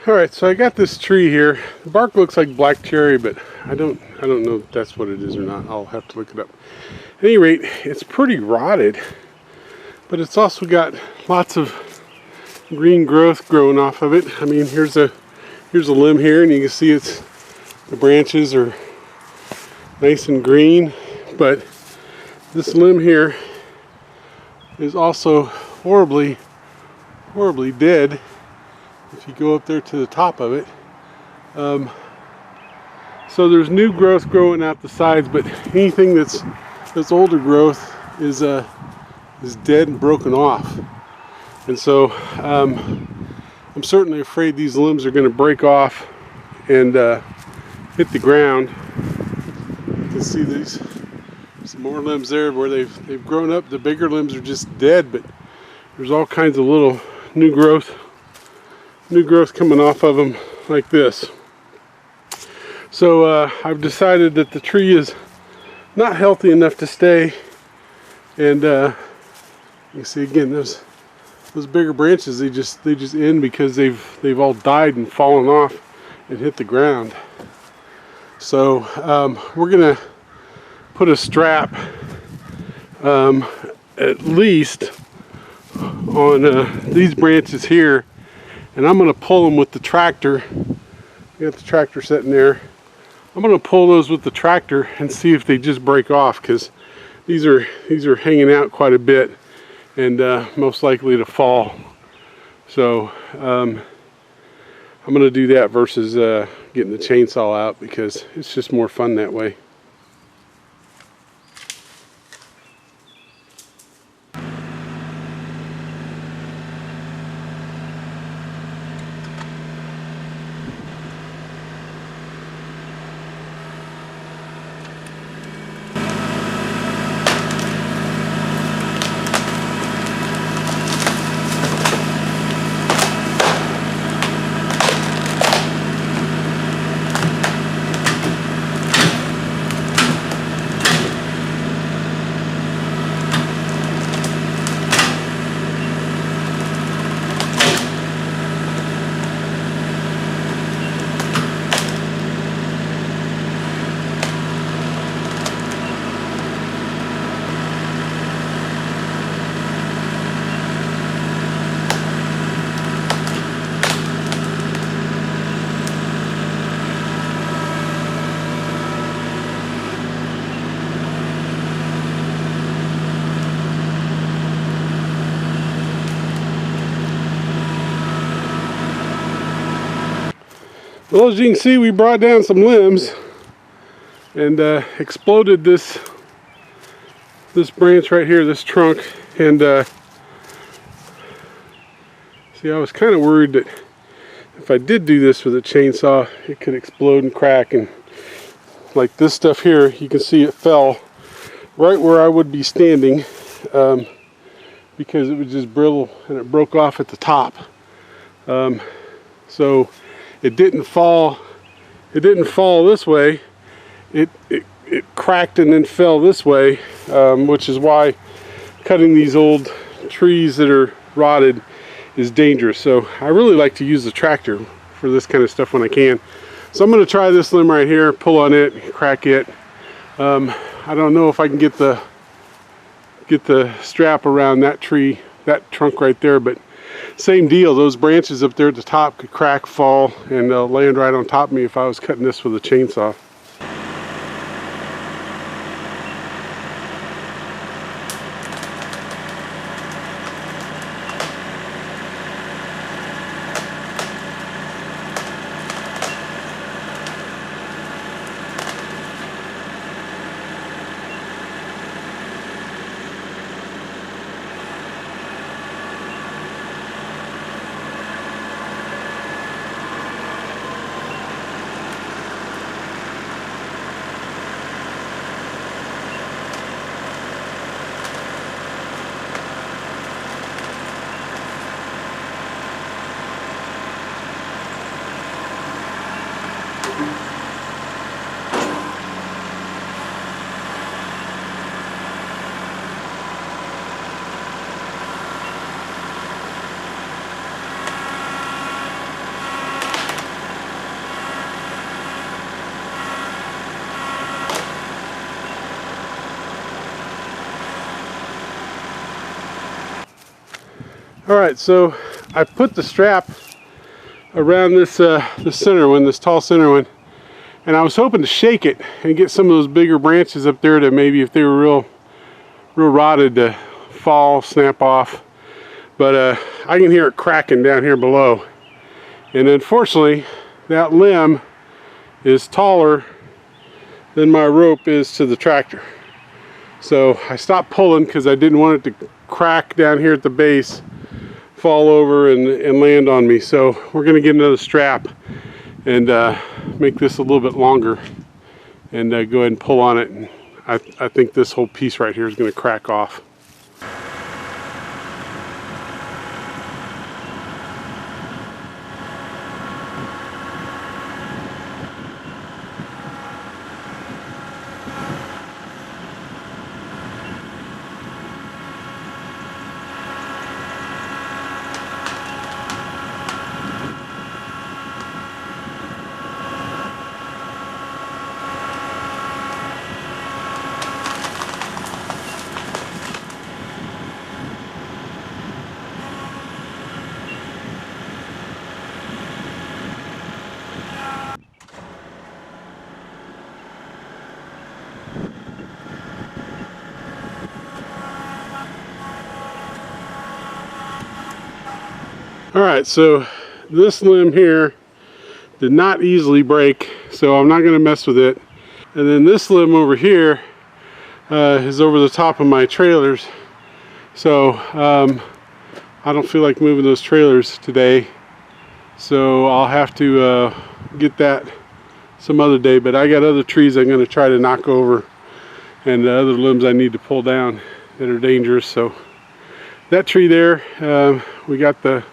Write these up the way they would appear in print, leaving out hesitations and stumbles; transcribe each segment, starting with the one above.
Alright, so I got this tree here. The bark looks like black cherry, but I don't know if that's what it is or not. I'll have to look it up. At any rate, it's pretty rotted, but it's also got lots of green growth growing off of it. I mean, here's a limb here, and you can see the branches are nice and green, but this limb here is also horribly dead. If you go up there to the top of it, so there's new growth growing out the sides, but anything that's older growth is dead and broken off. And so I'm certainly afraid these limbs are going to break off and hit the ground. You can see these some more limbs there where they've grown up. The bigger limbs are just dead, but there's all kinds of little new growth coming off of them like this. So I've decided that the tree is not healthy enough to stay, and you see again those bigger branches, they just end because they've all died and fallen off and hit the ground. So we're gonna put a strap at least on these branches here, and I'm going to pull them with the tractor. We got the tractor sitting there. I'm going to pull those with the tractor and see if they just break off, because these are hanging out quite a bit and most likely to fall. So I'm going to do that versus getting the chainsaw out, because it's just more fun that way. Well, as you can see, we brought down some limbs and exploded this branch right here, this trunk. And see, I was kind of worried that if I did do this with a chainsaw, it could explode and crack. And like this stuff here, you can see it fell right where I would be standing, because it was just brittle and it broke off at the top. So it didn't fall this way. It cracked and then fell this way, which is why cutting these old trees that are rotted is dangerous. So I really like to use the tractor for this kind of stuff when I can. So I'm going to try this limb right here, pull on it, crack it. I don't know if I can get the strap around that tree, that trunk right there, but same deal. Those branches up there at the top could crack, fall, and land right on top of me if I was cutting this with a chainsaw. Alright, so I put the strap around this center one, this tall center one, and I was hoping to shake it and get some of those bigger branches up there to maybe, if they were real rotted, to fall, snap off. But I can hear it cracking down here below. And unfortunately, that limb is taller than my rope is to the tractor. So I stopped pulling because I didn't want it to crack down here at the base, fall over and land on me. So we're going to get another strap and make this a little bit longer and go ahead and pull on it. And I think this whole piece right here is going to crack off. Alright, so this limb here did not easily break, so I'm not going to mess with it. And then this limb over here is over the top of my trailers, so I don't feel like moving those trailers today, so I'll have to get that some other day. But I got other trees I'm going to try to knock over and other limbs I need to pull down that are dangerous. So that tree there, we got the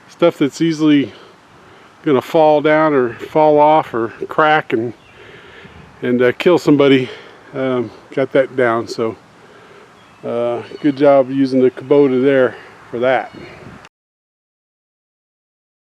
stuff that's easily gonna fall down or fall off or crack and kill somebody. Got that down, so good job using the Kubota there for that.